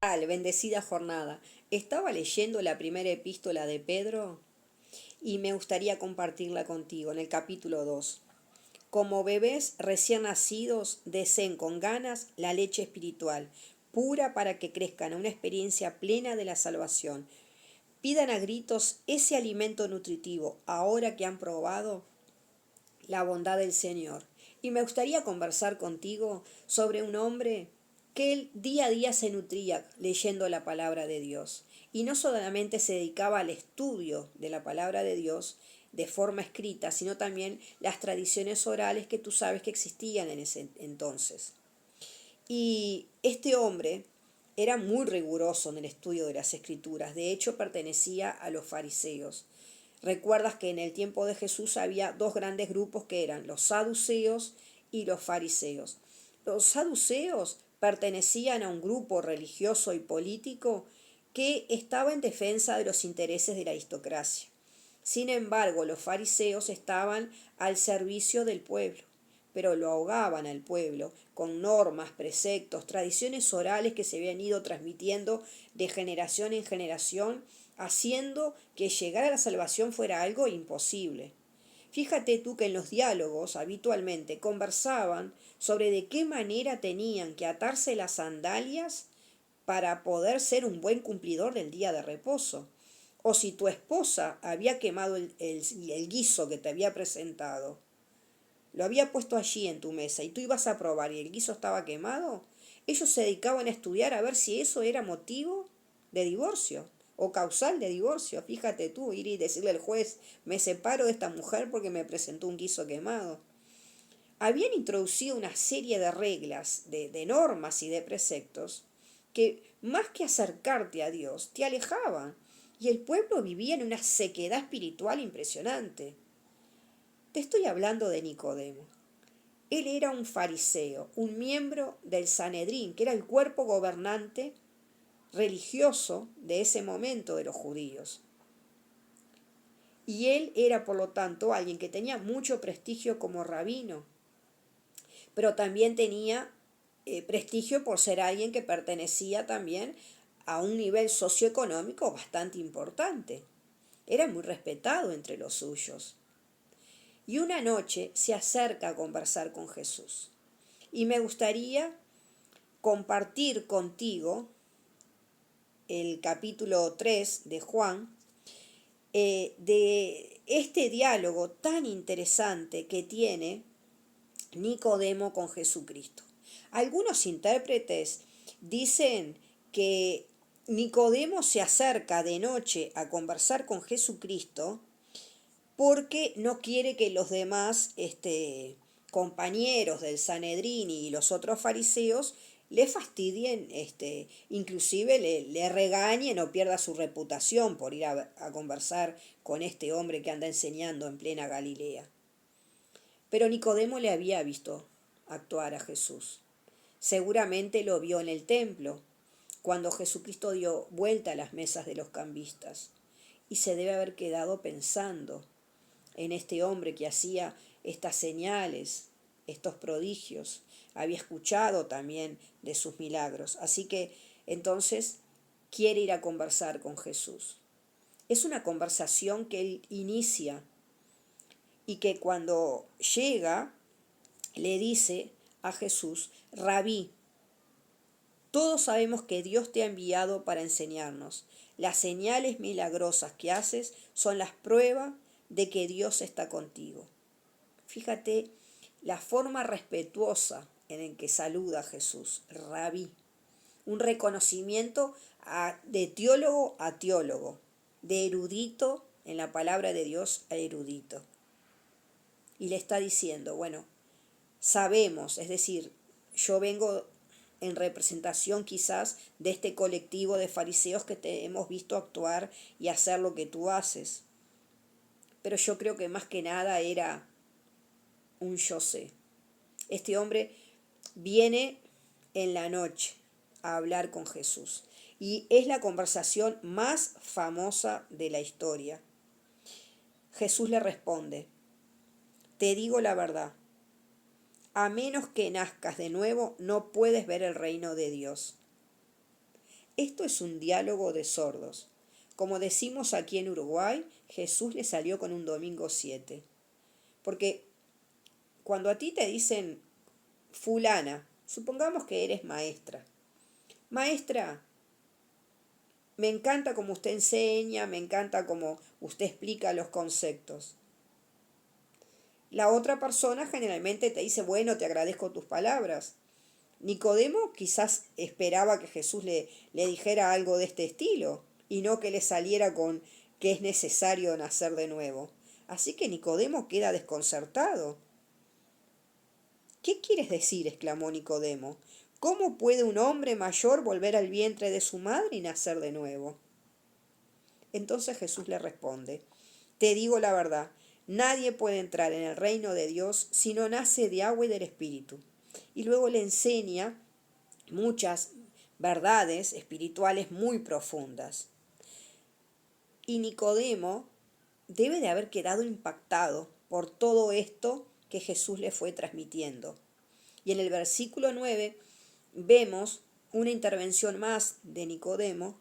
Bendecida jornada. Estaba leyendo la primera epístola de Pedro y me gustaría compartirla contigo en el capítulo 2. Como bebés recién nacidos, deseen con ganas la leche espiritual, pura para que crezcan a una experiencia plena de la salvación. Pidan a gritos ese alimento nutritivo ahora que han probado la bondad del Señor. Y me gustaría conversar contigo sobre un hombre que él día a día se nutría leyendo la palabra de Dios. Y no solamente se dedicaba al estudio de la palabra de Dios de forma escrita, sino también las tradiciones orales que tú sabes que existían en ese entonces. Y este hombre era muy riguroso en el estudio de las escrituras, de hecho pertenecía a los fariseos. Recuerdas que en el tiempo de Jesús había dos grandes grupos que eran los saduceos y los fariseos. Los saduceos pertenecían a un grupo religioso y político que estaba en defensa de los intereses de la aristocracia. Sin embargo, los fariseos estaban al servicio del pueblo, pero lo ahogaban al pueblo con normas, preceptos, tradiciones orales que se habían ido transmitiendo de generación en generación, haciendo que llegar a la salvación fuera algo imposible. Fíjate tú que en los diálogos habitualmente conversaban sobre de qué manera tenían que atarse las sandalias para poder ser un buen cumplidor del día de reposo. O si tu esposa había quemado el guiso que te había presentado, lo había puesto allí en tu mesa y tú ibas a probar y el guiso estaba quemado, ellos se dedicaban a estudiar a ver si eso era motivo de divorcio o causal de divorcio. Fíjate tú, ir y decirle al juez, me separo de esta mujer porque me presentó un guiso quemado. Habían introducido una serie de reglas, de normas y de preceptos que más que acercarte a Dios, te alejaban. Y el pueblo vivía en una sequedad espiritual impresionante. Te estoy hablando de Nicodemo. Él era un fariseo, un miembro del Sanedrín, que era el cuerpo gobernante religioso de ese momento de los judíos. Y él era, por lo tanto, alguien que tenía mucho prestigio como rabino, pero también tenía prestigio por ser alguien que pertenecía también a un nivel socioeconómico bastante importante. Era muy respetado entre los suyos. Y una noche se acerca a conversar con Jesús. Y me gustaría compartir contigo el capítulo 3 de Juan, de este diálogo tan interesante que tiene Nicodemo con Jesucristo. Algunos intérpretes dicen que Nicodemo se acerca de noche a conversar con Jesucristo porque no quiere que los demás compañeros del Sanedrín y los otros fariseos le fastidien, inclusive le regañen o pierda su reputación por ir a conversar con este hombre que anda enseñando en plena Galilea. Pero Nicodemo le había visto actuar a Jesús. Seguramente lo vio en el templo, cuando Jesucristo dio vuelta a las mesas de los cambistas, y se debe haber quedado pensando en este hombre que hacía estas señales, estos prodigios. Había escuchado también de sus milagros. Así que entonces quiere ir a conversar con Jesús. Es una conversación que él inicia y que cuando llega le dice a Jesús, Rabí, todos sabemos que Dios te ha enviado para enseñarnos. Las señales milagrosas que haces son las pruebas de que Dios está contigo. Fíjate la forma respetuosa en la que saluda a Jesús, Rabí. Un reconocimiento de teólogo a teólogo, de erudito en la palabra de Dios a erudito. Y le está diciendo, bueno, sabemos, es decir, yo vengo en representación quizás de este colectivo de fariseos que te hemos visto actuar y hacer lo que tú haces. Pero yo creo que más que nada era un yo sé. Este hombre viene en la noche a hablar con Jesús y es la conversación más famosa de la historia. Jesús le responde, te digo la verdad, a menos que nazcas de nuevo no puedes ver el reino de Dios. Esto es un diálogo de sordos. Como decimos aquí en Uruguay, Jesús le salió con un domingo 7. Porque cuando a ti te dicen fulana, supongamos que eres maestra. Maestra, me encanta cómo usted enseña, me encanta cómo usted explica los conceptos. La otra persona generalmente te dice, bueno, te agradezco tus palabras. Nicodemo quizás esperaba que Jesús le dijera algo de este estilo y no que le saliera con que es necesario nacer de nuevo. Así que Nicodemo queda desconcertado. ¿Qué quieres decir? Exclamó Nicodemo. ¿Cómo puede un hombre mayor volver al vientre de su madre y nacer de nuevo? Entonces Jesús le responde, te digo la verdad, nadie puede entrar en el reino de Dios si no nace de agua y del Espíritu. Y luego le enseña muchas verdades espirituales muy profundas. Y Nicodemo debe de haber quedado impactado por todo esto que Jesús le fue transmitiendo. Y en el versículo 9 vemos una intervención más de Nicodemo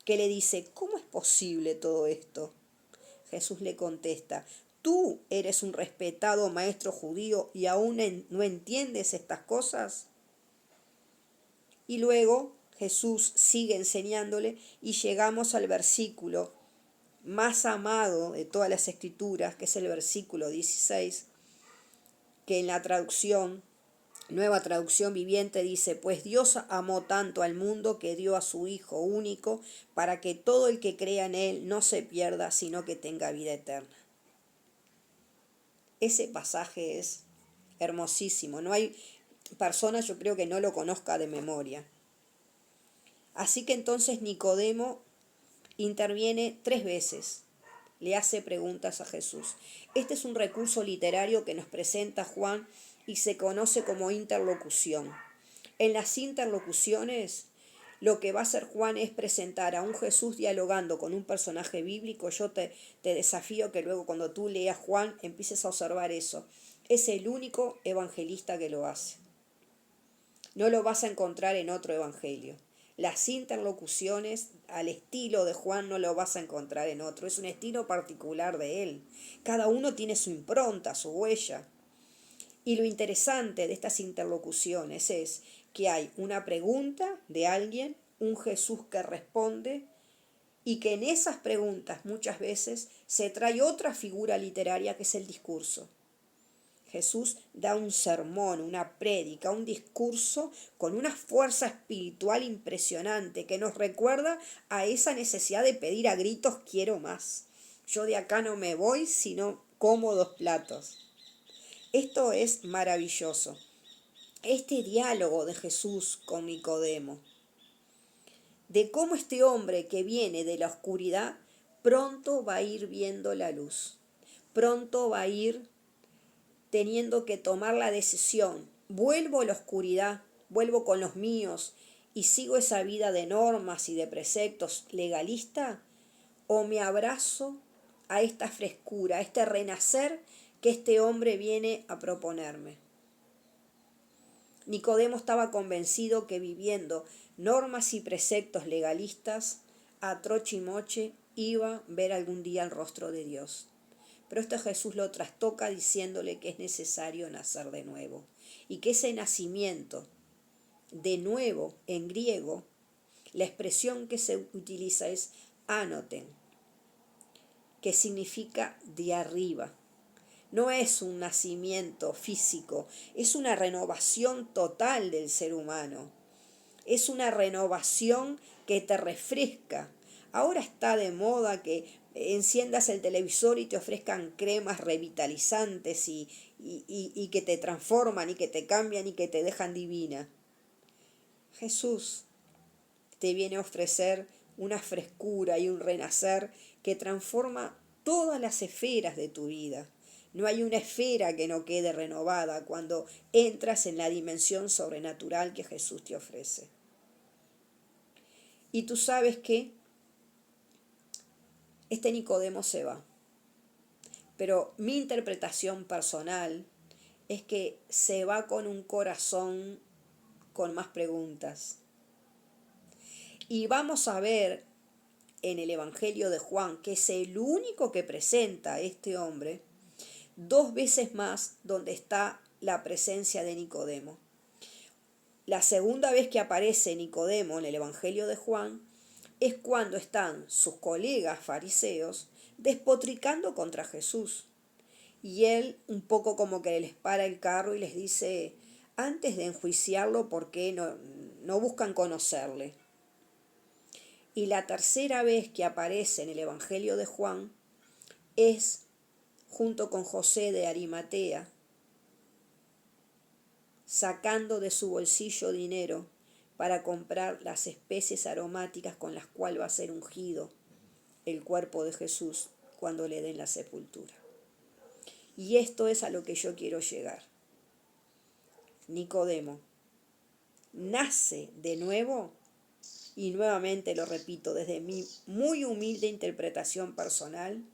que le dice, ¿cómo es posible todo esto? Jesús le contesta, ¿tú eres un respetado maestro judío y aún no entiendes estas cosas? Y luego Jesús sigue enseñándole y llegamos al versículo más amado de todas las escrituras, que es el versículo 16, que en la traducción, nueva traducción viviente, dice, pues Dios amó tanto al mundo que dio a su Hijo único para que todo el que crea en Él no se pierda, sino que tenga vida eterna. Ese pasaje es hermosísimo. No hay persona, yo creo, que no lo conozca de memoria. Así que entonces Nicodemo interviene 3 veces. Le hace preguntas a Jesús. Este es un recurso literario que nos presenta Juan y se conoce como interlocución. En las interlocuciones, lo que va a hacer Juan es presentar a un Jesús dialogando con un personaje bíblico. Yo te desafío que luego cuando tú leas Juan empieces a observar eso. Es el único evangelista que lo hace. No lo vas a encontrar en otro evangelio. Las interlocuciones al estilo de Juan no lo vas a encontrar en otro. Es un estilo particular de él. Cada uno tiene su impronta, su huella. Y lo interesante de estas interlocuciones es que hay una pregunta de alguien, un Jesús que responde y que en esas preguntas muchas veces se trae otra figura literaria que es el discurso. Jesús da un sermón, una prédica, un discurso con una fuerza espiritual impresionante que nos recuerda a esa necesidad de pedir a gritos quiero más. Yo de acá no me voy sino como 2 platos. Esto es maravilloso. Este diálogo de Jesús con Nicodemo, de cómo este hombre que viene de la oscuridad pronto va a ir viendo la luz, pronto va a ir teniendo que tomar la decisión, vuelvo a la oscuridad, vuelvo con los míos y sigo esa vida de normas y de preceptos legalista, o me abrazo a esta frescura, a este renacer que este hombre viene a proponerme. Nicodemo estaba convencido que viviendo normas y preceptos legalistas, a troche y moche iba a ver algún día el rostro de Dios. Pero esto Jesús lo trastoca diciéndole que es necesario nacer de nuevo y que ese nacimiento de nuevo en griego, la expresión que se utiliza es anoten, que significa de arriba. No es un nacimiento físico, es una renovación total del ser humano. Es una renovación que te refresca. Ahora está de moda que enciendas el televisor y te ofrezcan cremas revitalizantes y que te transforman y que te cambian y que te dejan divina. Jesús te viene a ofrecer una frescura y un renacer que transforma todas las esferas de tu vida. No hay una esfera que no quede renovada cuando entras en la dimensión sobrenatural que Jesús te ofrece. Y tú sabes que este Nicodemo se va. Pero mi interpretación personal es que se va con un corazón con más preguntas. Y vamos a ver en el Evangelio de Juan, que es el único que presenta a este hombre, 2 veces más donde está la presencia de Nicodemo. La segunda vez que aparece Nicodemo en el Evangelio de Juan es cuando están sus colegas fariseos despotricando contra Jesús. Y él un poco como que les para el carro y les dice, antes de enjuiciarlo, ¿por qué no buscan conocerle? Y la tercera vez que aparece en el Evangelio de Juan es junto con José de Arimatea, sacando de su bolsillo dinero para comprar las especies aromáticas con las cuales va a ser ungido el cuerpo de Jesús cuando le den la sepultura. Y esto es a lo que yo quiero llegar. Nicodemo nace de nuevo, y nuevamente lo repito desde mi muy humilde interpretación personal,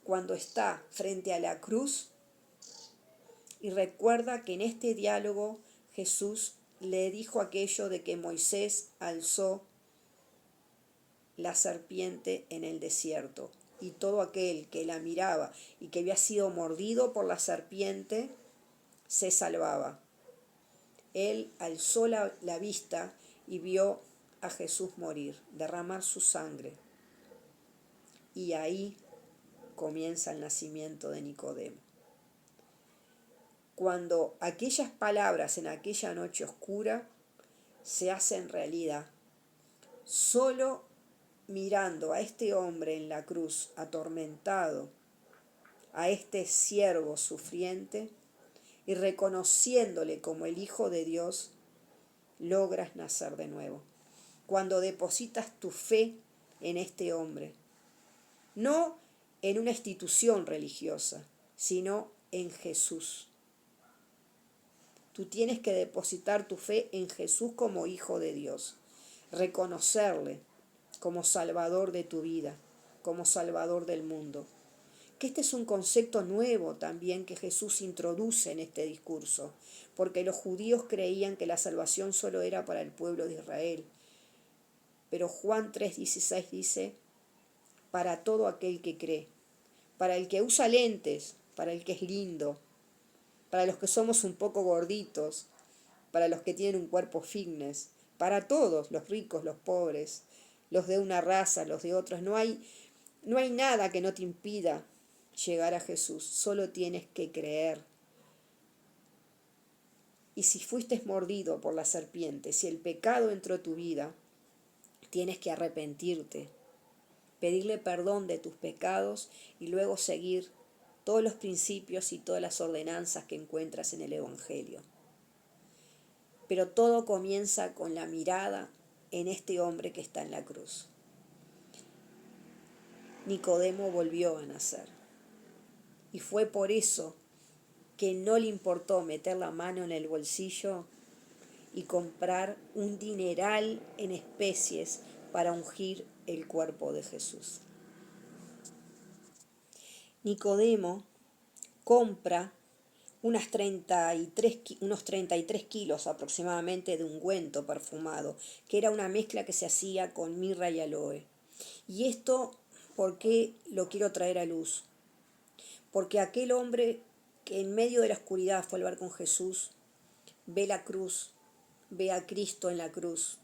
cuando está frente a la cruz y recuerda que en este diálogo Jesús le dijo aquello de que Moisés alzó la serpiente en el desierto y todo aquel que la miraba y que había sido mordido por la serpiente se salvaba. Él alzó la vista y vio a Jesús morir, derramar su sangre. Y ahí comienza el nacimiento de Nicodemo. Cuando aquellas palabras en aquella noche oscura se hacen realidad, solo mirando a este hombre en la cruz atormentado, a este siervo sufriente, y reconociéndole como el Hijo de Dios, logras nacer de nuevo. Cuando depositas tu fe en este hombre, no en una institución religiosa, sino en Jesús. Tú tienes que depositar tu fe en Jesús como Hijo de Dios, reconocerle como Salvador de tu vida, como Salvador del mundo. Que este es un concepto nuevo también que Jesús introduce en este discurso, porque los judíos creían que la salvación solo era para el pueblo de Israel. Pero Juan 3:16 dice, para todo aquel que cree, para el que usa lentes, para el que es lindo, para los que somos un poco gorditos, para los que tienen un cuerpo fitness, para todos, los ricos, los pobres, los de una raza, los de otros. No hay nada que no te impida llegar a Jesús, solo tienes que creer. Y si fuiste mordido por la serpiente, si el pecado entró en tu vida, tienes que arrepentirte, pedirle perdón de tus pecados y luego seguir todos los principios y todas las ordenanzas que encuentras en el Evangelio. Pero todo comienza con la mirada en este hombre que está en la cruz. Nicodemo volvió a nacer. Y fue por eso que no le importó meter la mano en el bolsillo y comprar un dineral en especies para ungir el cuerpo de Jesús. Nicodemo compra unos 33 kilos aproximadamente de ungüento perfumado, que era una mezcla que se hacía con mirra y aloe. Y esto, ¿por qué lo quiero traer a luz? Porque aquel hombre que en medio de la oscuridad fue al ver con Jesús, ve la cruz, ve a Cristo en la cruz,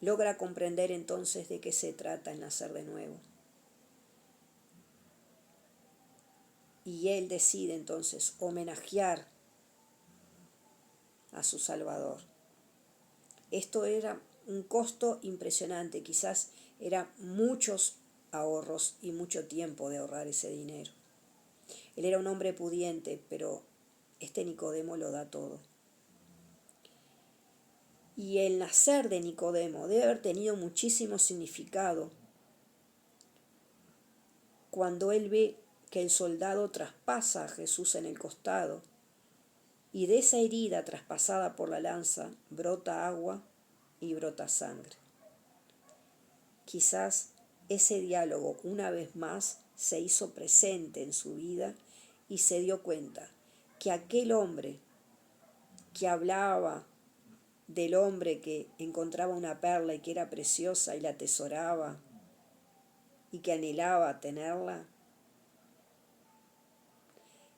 logra comprender entonces de qué se trata el nacer de nuevo. Y él decide entonces homenajear a su Salvador. Esto era un costo impresionante, quizás eran muchos ahorros y mucho tiempo de ahorrar ese dinero. Él era un hombre pudiente, pero este Nicodemo lo da todo. Y el nacer de Nicodemo debe haber tenido muchísimo significado cuando él ve que el soldado traspasa a Jesús en el costado y de esa herida traspasada por la lanza brota agua y brota sangre. Quizás ese diálogo una vez más se hizo presente en su vida y se dio cuenta que aquel hombre que hablaba del hombre que encontraba una perla y que era preciosa y la atesoraba y que anhelaba tenerla,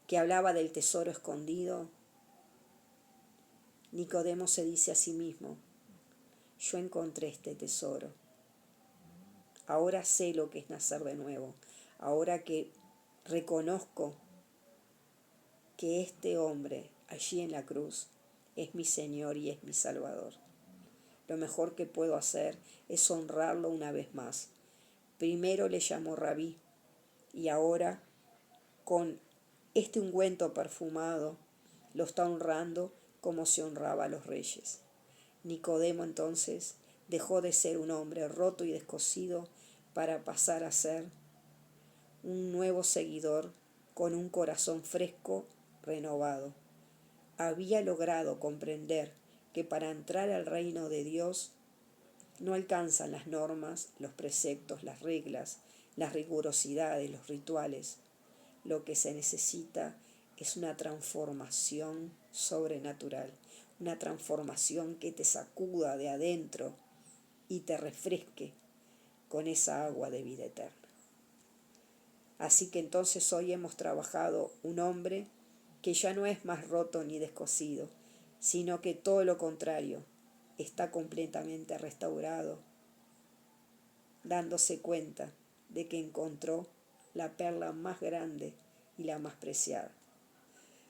que hablaba del tesoro escondido, Nicodemo se dice a sí mismo, yo encontré este tesoro, ahora sé lo que es nacer de nuevo, ahora que reconozco que este hombre allí en la cruz es mi Señor y es mi Salvador. Lo mejor que puedo hacer es honrarlo una vez más. Primero le llamó Rabí y ahora con este ungüento perfumado lo está honrando como se honraba a los reyes. Nicodemo entonces dejó de ser un hombre roto y descosido para pasar a ser un nuevo seguidor con un corazón fresco, renovado. Había logrado comprender que para entrar al reino de Dios no alcanzan las normas, los preceptos, las reglas, las rigurosidades, los rituales. Lo que se necesita es una transformación sobrenatural, una transformación que te sacuda de adentro y te refresque con esa agua de vida eterna. Así que entonces hoy hemos trabajado un hombre que ya no es más roto ni descosido, sino que todo lo contrario, está completamente restaurado, dándose cuenta de que encontró la perla más grande y la más preciada.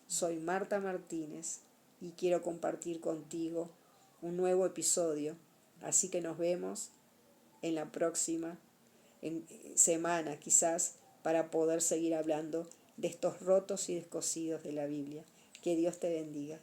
Soy Marta Martínez y quiero compartir contigo un nuevo episodio, así que nos vemos en la próxima semana quizás para poder seguir hablando de estos rotos y descosidos de la Biblia. Que Dios te bendiga.